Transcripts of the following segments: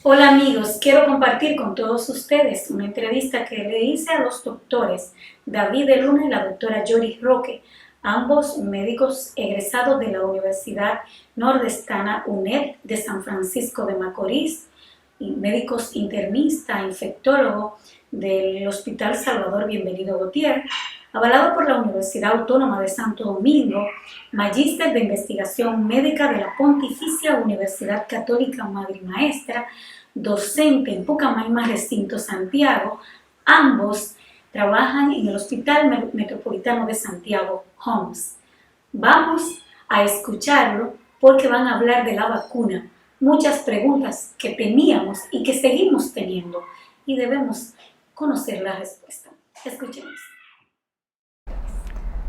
Hola amigos, quiero compartir con todos ustedes una entrevista que le hice a los doctores David de Luna y la doctora Jory Roque, ambos médicos egresados de la Universidad Nordestana UNED de San Francisco de Macorís, y médicos internista, infectólogo del Hospital Salvador Bienvenido Gautier, avalado por la Universidad Autónoma de Santo Domingo, magíster de investigación médica de la Pontificia Universidad Católica Madre y Maestra, docente en Pucamaima, Recinto Santiago. Ambos trabajan en el Hospital Metropolitano de Santiago, HOMS. Vamos a escucharlo porque van a hablar de la vacuna. Muchas preguntas que teníamos y que seguimos teniendo y debemos conocer la respuesta. Escuchemos.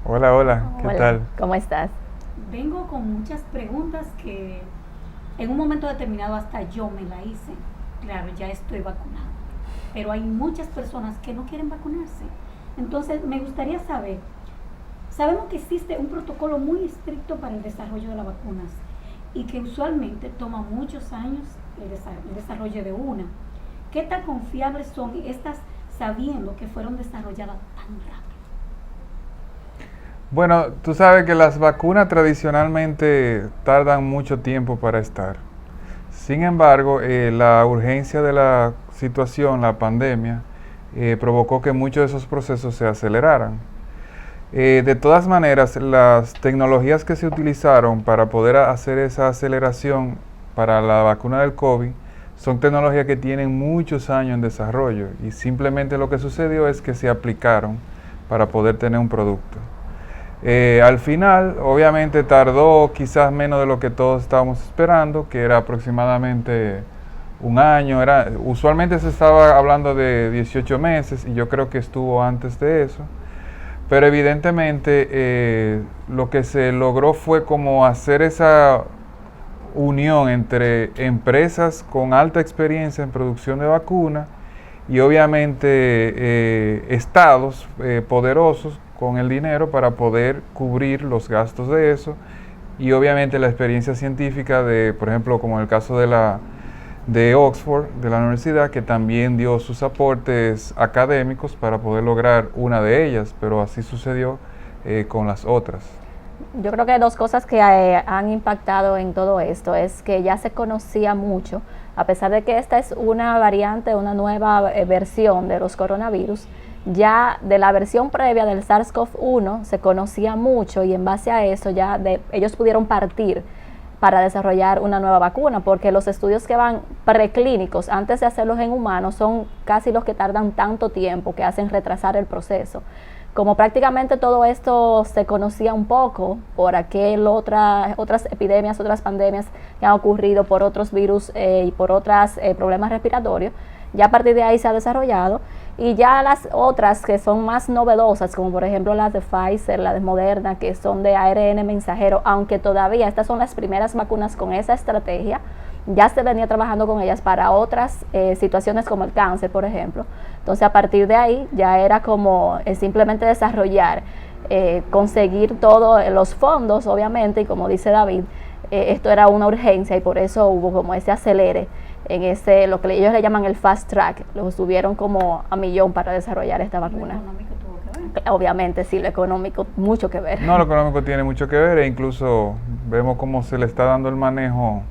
Hola, ¿qué tal? ¿Cómo estás? Vengo con muchas preguntas que en un momento determinado hasta yo me la hice. Claro, ya estoy vacunada, pero hay muchas personas que no quieren vacunarse. Entonces me gustaría saber, sabemos que existe un protocolo muy estricto para el desarrollo de las vacunas y que usualmente toma muchos años el desarrollo de una. ¿Qué tan confiables son estas sabiendo que fueron desarrolladas tan rápido? Bueno, tú sabes que las vacunas tradicionalmente tardan mucho tiempo para estar. Sin embargo, la urgencia de la situación, la pandemia, provocó que muchos de esos procesos se aceleraran. De todas maneras, las tecnologías que se utilizaron para poder hacer esa aceleración para la vacuna del COVID son tecnologías que tienen muchos años en desarrollo y simplemente lo que sucedió es que se aplicaron para poder tener un producto. Al final, obviamente tardó quizás menos de lo que todos estábamos esperando, que era aproximadamente un año. Usualmente se estaba hablando de 18 meses y yo creo que estuvo antes de eso. Pero evidentemente lo que se logró fue como hacer esa unión entre empresas con alta experiencia en producción de vacunas y obviamente estados poderosos con el dinero para poder cubrir los gastos de eso y obviamente la experiencia científica de, por ejemplo, como en el caso de Oxford, de la universidad, que también dio sus aportes académicos para poder lograr una de ellas, pero así sucedió con las otras. Yo creo que dos cosas que han impactado en todo esto es que ya se conocía mucho, a pesar de que esta es una variante, una nueva versión de los coronavirus, ya de la versión previa del SARS-CoV-1 se conocía mucho y en base a eso ya ellos pudieron partir para desarrollar una nueva vacuna, porque los estudios que van preclínicos antes de hacerlos en humanos son casi los que tardan tanto tiempo, que hacen retrasar el proceso. Como prácticamente todo esto se conocía un poco por otras epidemias, otras pandemias que han ocurrido por otros virus y por otros problemas respiratorios, ya a partir de ahí se ha desarrollado y ya las otras que son más novedosas, como por ejemplo las de Pfizer, las de Moderna, que son de ARN mensajero, aunque todavía estas son las primeras vacunas con esa estrategia, ya se venía trabajando con ellas para otras situaciones como el cáncer, por ejemplo. Entonces a partir de ahí ya era como simplemente desarrollar, conseguir todos los fondos, obviamente, y como dice David, esto era una urgencia y por eso hubo como ese acelere en lo que ellos le llaman el fast track, lo subieron como a millón para desarrollar esta vacuna. ¿Lo económico tuvo que ver? Obviamente sí, lo económico mucho que ver. No, lo económico tiene mucho que ver e incluso vemos cómo se le está dando el manejo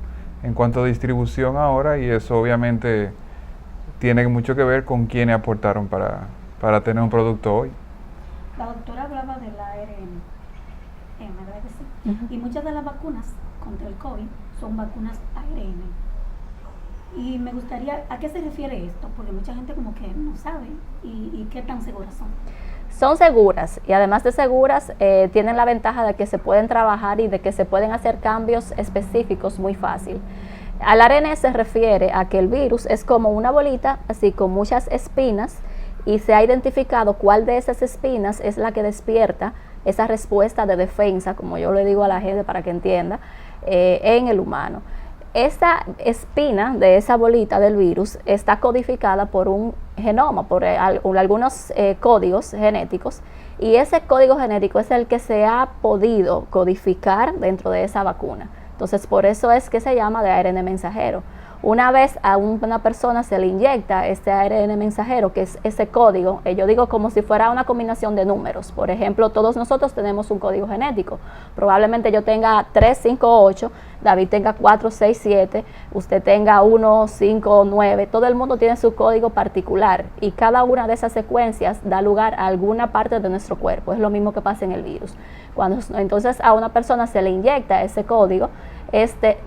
en cuanto a distribución ahora y eso obviamente tiene mucho que ver con quiénes aportaron para tener un producto hoy. La doctora hablaba del ARN, ¿verdad que sí? Uh-huh. Y muchas de las vacunas contra el COVID son vacunas ARN. Y me gustaría, ¿a qué se refiere esto? Porque mucha gente como que no sabe y qué tan seguras son. Son seguras y además de seguras tienen la ventaja de que se pueden trabajar y de que se pueden hacer cambios específicos muy fácil. Al ARN se refiere a que el virus es como una bolita, así con muchas espinas, y se ha identificado cuál de esas espinas es la que despierta esa respuesta de defensa, como yo le digo a la gente para que entienda, en el humano. Esa espina de esa bolita del virus está codificada por un genoma, por algunos códigos genéticos, y ese código genético es el que se ha podido codificar dentro de esa vacuna. Entonces, por eso es que se llama de ARN mensajero. Una vez a una persona se le inyecta este ARN mensajero, que es ese código, yo digo como si fuera una combinación de números. Por ejemplo, todos nosotros tenemos un código genético. Probablemente yo tenga 3, 5, 8, David tenga 4, 6, 7, usted tenga 1, 5, 9. Todo el mundo tiene su código particular y cada una de esas secuencias da lugar a alguna parte de nuestro cuerpo. Es lo mismo que pasa en el virus. Cuando entonces a una persona se le inyecta ese código,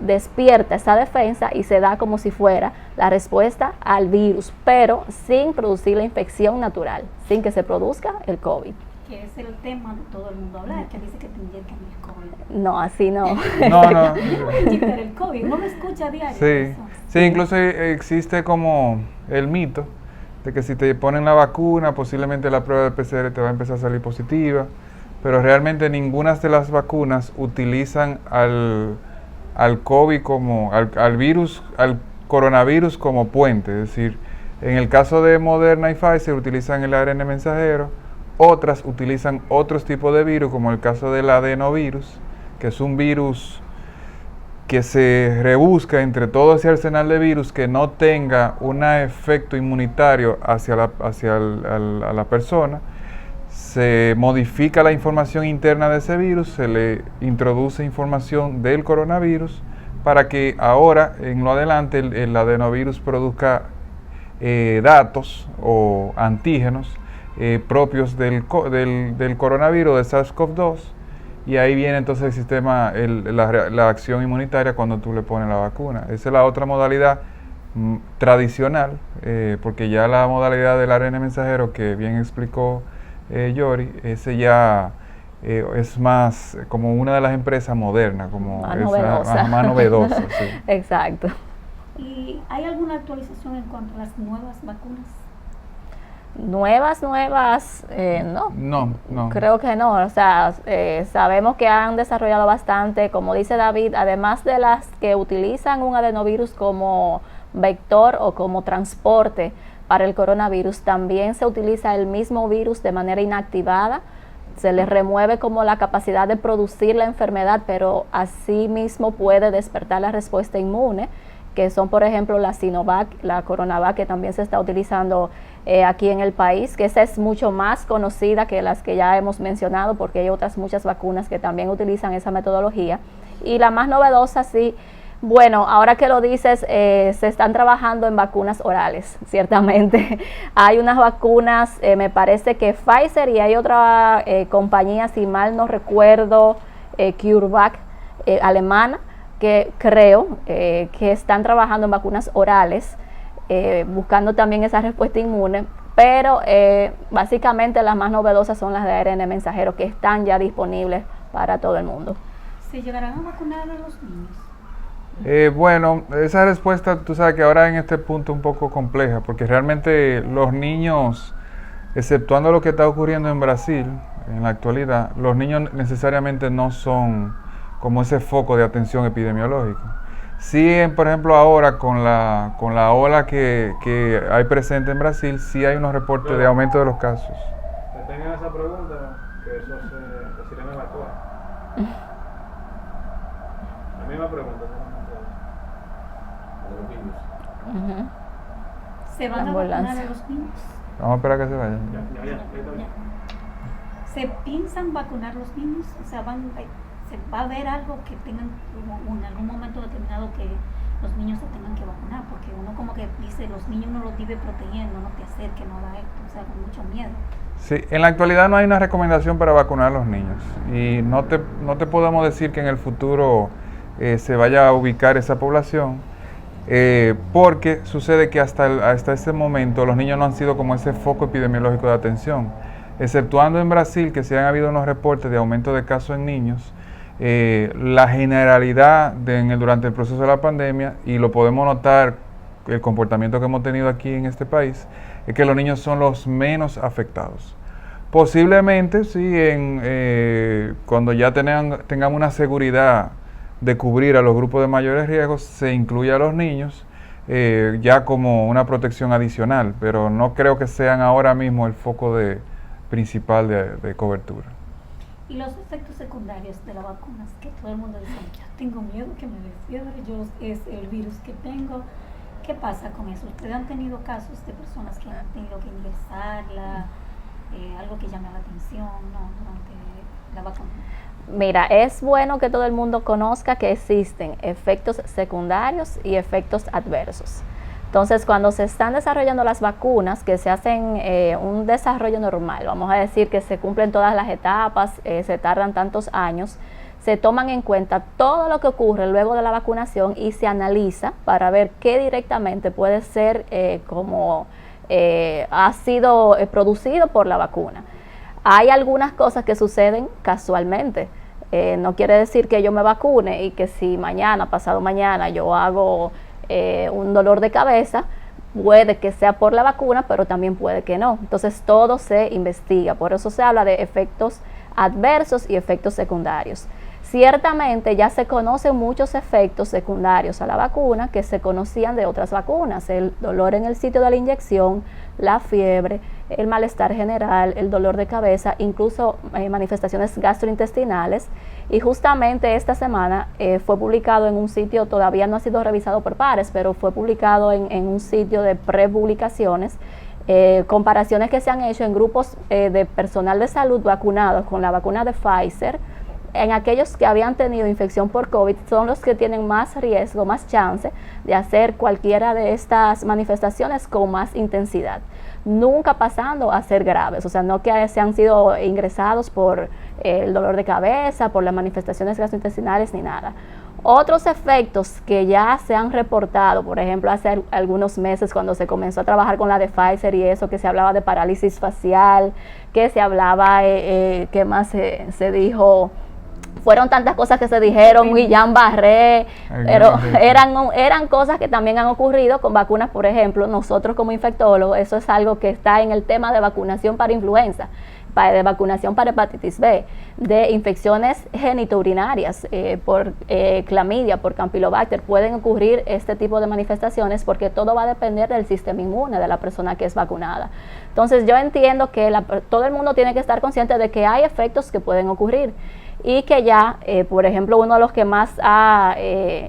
despierta esa defensa y se da como si fuera la respuesta al virus, pero sin producir la infección natural, sin que se produzca el COVID. Que es el tema de todo el mundo hablar, que dice que te inyectan el COVID. No, así no. No. Inyectar el COVID, uno lo escucha a diario. Sí, incluso existe como el mito de que si te ponen la vacuna, posiblemente la prueba de PCR te va a empezar a salir positiva, pero realmente ninguna de las vacunas utilizan al COVID como, al virus, al coronavirus como puente. Es decir, en el caso de Moderna y Pfizer utilizan el ARN mensajero, otras utilizan otros tipos de virus, como el caso del adenovirus, que es un virus que se rebusca entre todo ese arsenal de virus que no tenga un efecto inmunitario hacia la persona. Se modifica la información interna de ese virus, se le introduce información del coronavirus para que ahora, en lo adelante, el adenovirus produzca datos o antígenos propios del coronavirus, de SARS-CoV-2, y ahí viene entonces el sistema, la acción inmunitaria cuando tú le pones la vacuna. Esa es la otra modalidad tradicional, porque ya la modalidad del ARN mensajero que bien explicó Yori, ese ya es más como una de las empresas modernas, como más novedosa. Más novedosa. Sí. Exacto. ¿Y hay alguna actualización en cuanto a las nuevas vacunas? Nuevas, no. No. Creo que no. O sea, sabemos que han desarrollado bastante, como dice David, además de las que utilizan un adenovirus como vector o como transporte para el coronavirus, también se utiliza el mismo virus de manera inactivada. Se le remueve como la capacidad de producir la enfermedad, pero así mismo puede despertar la respuesta inmune, que son por ejemplo la Sinovac, la Coronavac, que también se está utilizando aquí en el país, que esa es mucho más conocida que las que ya hemos mencionado, porque hay otras muchas vacunas que también utilizan esa metodología. Y la más novedosa, sí, bueno, ahora que lo dices, se están trabajando en vacunas orales, ciertamente. Hay unas vacunas, me parece que Pfizer, y hay otra compañía, si mal no recuerdo, CureVac, alemana, que creo que están trabajando en vacunas orales, buscando también esa respuesta inmune, pero básicamente las más novedosas son las de ARN mensajero, que están ya disponibles para todo el mundo. ¿Se llegarán a vacunar a los niños? Bueno, esa respuesta, tú sabes que ahora en este punto es un poco compleja, porque realmente los niños, exceptuando lo que está ocurriendo en Brasil en la actualidad, los niños necesariamente no son como ese foco de atención epidemiológico. Sí, por ejemplo, ahora con la ola que hay presente en Brasil, sí hay unos reportes de aumento de los casos. Que tengan esa pregunta, que eso se irán a evacuar. La misma pregunta. De los niños. ¿Se van a vacunar a los niños? Vamos a esperar a que se vayan. Ya. ¿Se piensan vacunar los niños? O sea, ¿se va a ver algo que tengan en algún momento determinado que los niños se tengan que vacunar? Porque uno como que dice, los niños uno los vive protegiendo, no te acerques, no da esto, o sea, con mucho miedo. Sí, en la actualidad no hay una recomendación para vacunar a los niños, y no te podemos decir que en el futuro se vaya a ubicar esa población, porque sucede que hasta este momento los niños no han sido como ese foco epidemiológico de atención, exceptuando en Brasil, que sí han habido unos reportes de aumento de casos en niños. La generalidad durante el proceso de la pandemia, y lo podemos notar, el comportamiento que hemos tenido aquí en este país, es que los niños son los menos afectados. Posiblemente, sí, cuando ya tengamos una seguridad de cubrir a los grupos de mayores riesgos, se incluya a los niños ya como una protección adicional, pero no creo que sean ahora mismo el foco principal de cobertura. Y los efectos secundarios de las vacunas, que todo el mundo dice, ya tengo miedo que me dé fiebre, es el virus que tengo, ¿Qué pasa con eso? ¿Ustedes han tenido casos de personas que han tenido que ingresarla? Algo que llame la atención, ¿no? Durante la vacuna. Mira, es bueno que todo el mundo conozca que existen efectos secundarios y efectos adversos. Entonces, cuando se están desarrollando las vacunas, que se hacen un desarrollo normal, vamos a decir que se cumplen todas las etapas, se tardan tantos años, se toman en cuenta todo lo que ocurre luego de la vacunación y se analiza para ver qué directamente puede ser ha sido producido por la vacuna. Hay algunas cosas que suceden casualmente. No quiere decir que yo me vacune y que si mañana, pasado mañana, yo hago un dolor de cabeza, puede que sea por la vacuna, pero también puede que no. Entonces todo se investiga, por eso se habla de efectos adversos y efectos secundarios. Ciertamente ya se conocen muchos efectos secundarios a la vacuna que se conocían de otras vacunas, el dolor en el sitio de la inyección, la fiebre, el malestar general, el dolor de cabeza, incluso manifestaciones gastrointestinales. Y justamente esta semana fue publicado en un sitio, todavía no ha sido revisado por pares, pero fue publicado en un sitio de prepublicaciones, comparaciones que se han hecho en grupos de personal de salud vacunados con la vacuna de Pfizer. En aquellos que habían tenido infección por COVID son los que tienen más riesgo, más chance de hacer cualquiera de estas manifestaciones con más intensidad, nunca pasando a ser graves, o sea, no que se han sido ingresados por el dolor de cabeza, por las manifestaciones gastrointestinales ni nada. Otros efectos que ya se han reportado, por ejemplo, hace algunos meses cuando se comenzó a trabajar con la de Pfizer y eso, que se hablaba de parálisis facial, que se hablaba, ¿qué más se dijo? Fueron tantas cosas que se dijeron, Guillain-Barré, pero eran cosas que también han ocurrido con vacunas. Por ejemplo, nosotros como infectólogos, eso es algo que está en el tema de vacunación para influenza, de vacunación para hepatitis B, de infecciones genitourinarias, por clamidia, por campylobacter. Pueden ocurrir este tipo de manifestaciones porque todo va a depender del sistema inmune de la persona que es vacunada. Entonces yo entiendo que todo el mundo tiene que estar consciente de que hay efectos que pueden ocurrir y que ya, por ejemplo, uno de los que más ha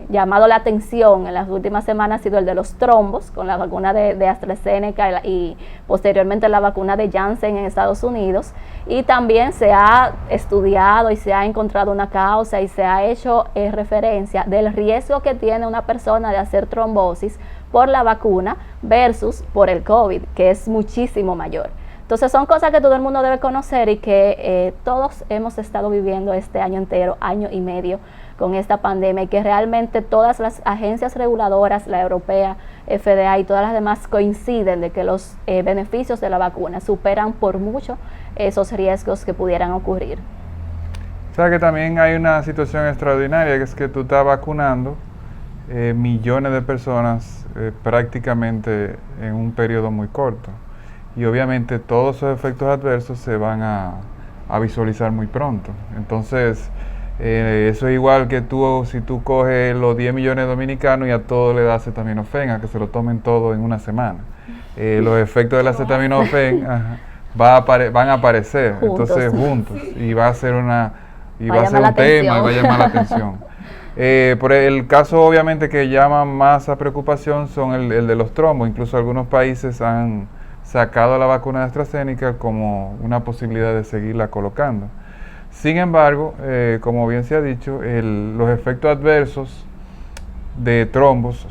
llamado la atención en las últimas semanas ha sido el de los trombos, con la vacuna de AstraZeneca y posteriormente la vacuna de Janssen en Estados Unidos, y también se ha estudiado y se ha encontrado una causa y se ha hecho referencia del riesgo que tiene una persona de hacer trombosis por la vacuna versus por el COVID, que es muchísimo mayor. Entonces son cosas que todo el mundo debe conocer y que todos hemos estado viviendo este año entero, año y medio, con esta pandemia, y que realmente todas las agencias reguladoras, la europea, FDA y todas las demás, coinciden de que los beneficios de la vacuna superan por mucho esos riesgos que pudieran ocurrir. O sea que también hay una situación extraordinaria, que es que tú estás vacunando millones de personas prácticamente en un periodo muy corto. Y obviamente todos esos efectos adversos se van a visualizar muy pronto. Entonces, eso es igual que si tú coges los 10 millones de dominicanos y a todos le das acetaminofén, a que se lo tomen todo en una semana. Los efectos del acetaminofén van a aparecer, entonces juntos, y va a ser un tema y va a llamar la atención. Por el caso obviamente que llama más a preocupación son el de los trombos. Incluso algunos países han sacado la vacuna de AstraZeneca como una posibilidad de seguirla colocando. Sin embargo, como bien se ha dicho, los efectos adversos de trombos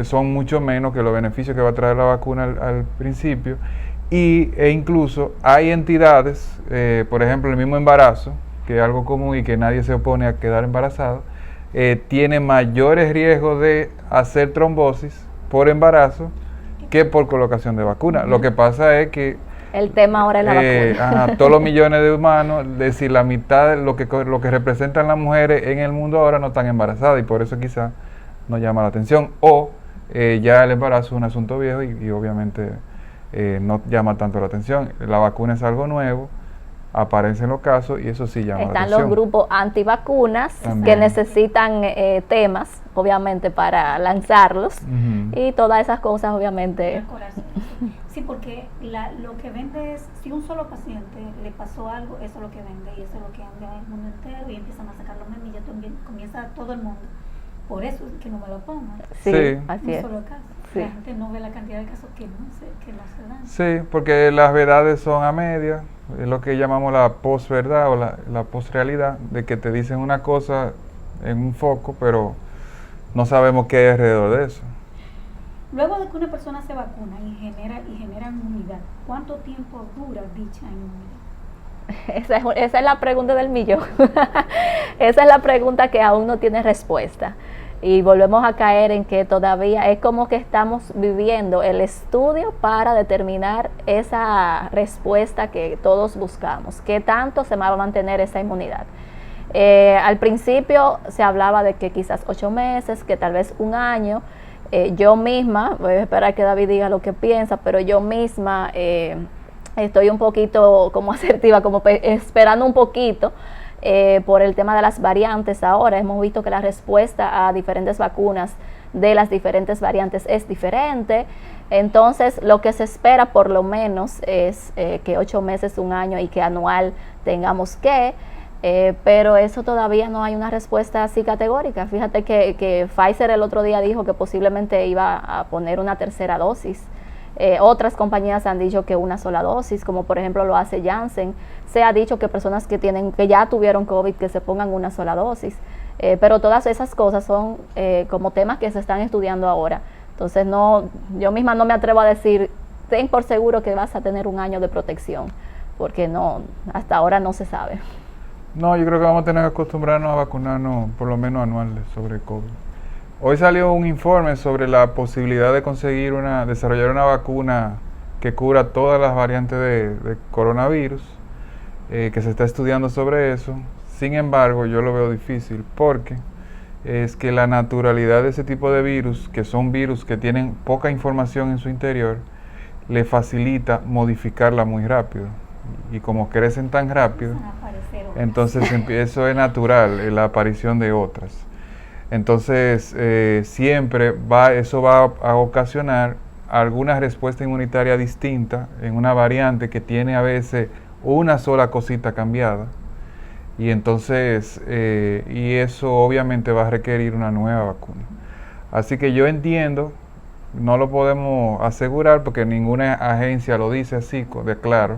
son mucho menos que los beneficios que va a traer la vacuna al principio, e incluso hay entidades, por ejemplo el mismo embarazo, que es algo común y que nadie se opone a quedar embarazado, tiene mayores riesgos de hacer trombosis por embarazo que por colocación de vacuna. Lo que pasa es que el tema ahora es la vacuna. Todos los millones de humanos, es decir, la mitad de lo que representan las mujeres en el mundo ahora no están embarazadas, y por eso quizás nos llama la atención. O ya el embarazo es un asunto viejo y obviamente no llama tanto la atención. La vacuna es algo nuevo, aparecen los casos y eso sí llama la atención. Están los grupos antivacunas que necesitan temas, obviamente, para lanzarlos, y todas esas cosas, obviamente. Sí, porque lo que vende es, si un solo paciente le pasó algo, eso es lo que vende y eso es lo que anda en el mundo entero y empiezan a sacar los memes y ya también comienza todo el mundo por eso es que no me lo pongan. Sí, Sí. así Un es. solo caso. Sí. La gente no ve la cantidad de casos que no se dan. Sí, porque las verdades son a media, es lo que llamamos la posverdad o la posrealidad, de que te dicen una cosa en un foco, pero no sabemos qué hay alrededor de eso. Luego de que una persona se vacuna y genera inmunidad, ¿cuánto tiempo dura dicha inmunidad? Esa es la pregunta del millón. Esa es la pregunta que aún no tiene respuesta. Y volvemos a caer en que todavía es como que estamos viviendo el estudio para determinar esa respuesta que todos buscamos. ¿Qué tanto se va a mantener esa inmunidad? Al principio se hablaba de que quizás 8 meses, que tal vez un año. Yo misma, voy a esperar que David diga lo que piensa, pero yo misma estoy un poquito como asertiva, como esperando un poquito por el tema de las variantes. Ahora hemos visto que la respuesta a diferentes vacunas de las diferentes variantes es diferente. Entonces, lo que se espera por lo menos es que 8 meses, un año y que anual tengamos que... pero eso todavía no hay una respuesta así categórica. Fíjate que Pfizer el otro día dijo que posiblemente iba a poner una tercera dosis. Otras compañías han dicho que una sola dosis, como por ejemplo lo hace Janssen. Se ha dicho que personas que ya tuvieron COVID que se pongan una sola dosis. Pero todas esas cosas son como temas que se están estudiando ahora. Entonces yo misma no me atrevo a decir, ten por seguro que vas a tener un año de protección, porque hasta ahora no se sabe. No, yo creo que vamos a tener que acostumbrarnos a vacunarnos por lo menos anuales sobre COVID. Hoy salió un informe sobre la posibilidad de desarrollar una vacuna que cubra todas las variantes de coronavirus, que se está estudiando sobre eso. Sin embargo, yo lo veo difícil porque es que la naturalidad de ese tipo de virus, que son virus que tienen poca información en su interior, le facilita modificarla muy rápido. Y como crecen tan rápido, entonces eso es natural, la aparición de otras. Entonces siempre eso va a ocasionar alguna respuesta inmunitaria distinta en una variante que tiene a veces una sola cosita cambiada. Y entonces, y eso obviamente va a requerir una nueva vacuna. Así que yo entiendo, no lo podemos asegurar porque ninguna agencia lo dice así, de claro.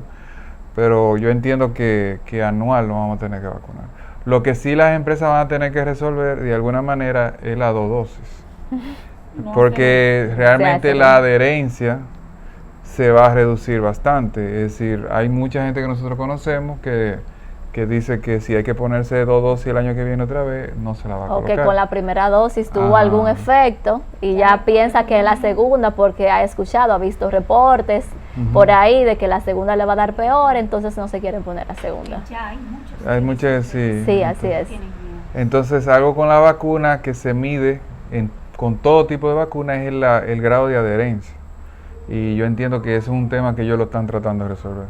Pero yo entiendo que anual no vamos a tener que vacunar. Lo que sí las empresas van a tener que resolver de alguna manera es las 2 dosis. Porque realmente la adherencia se va a reducir bastante. Es decir, hay mucha gente que nosotros conocemos que dice que si hay que ponerse 2 dosis el año que viene otra vez, no se la va a colocar. O que con la primera dosis tuvo algún efecto y ya piensa que es la segunda porque ha escuchado, ha visto reportes por ahí de que la segunda le va a dar peor, entonces no se quieren poner la segunda. Ya hay muchos. Hay muchas, sí. Sí, así es. Entonces, algo con la vacuna que se mide con todo tipo de vacunas es el grado de adherencia. Y yo entiendo que ese es un tema que ellos lo están tratando de resolver.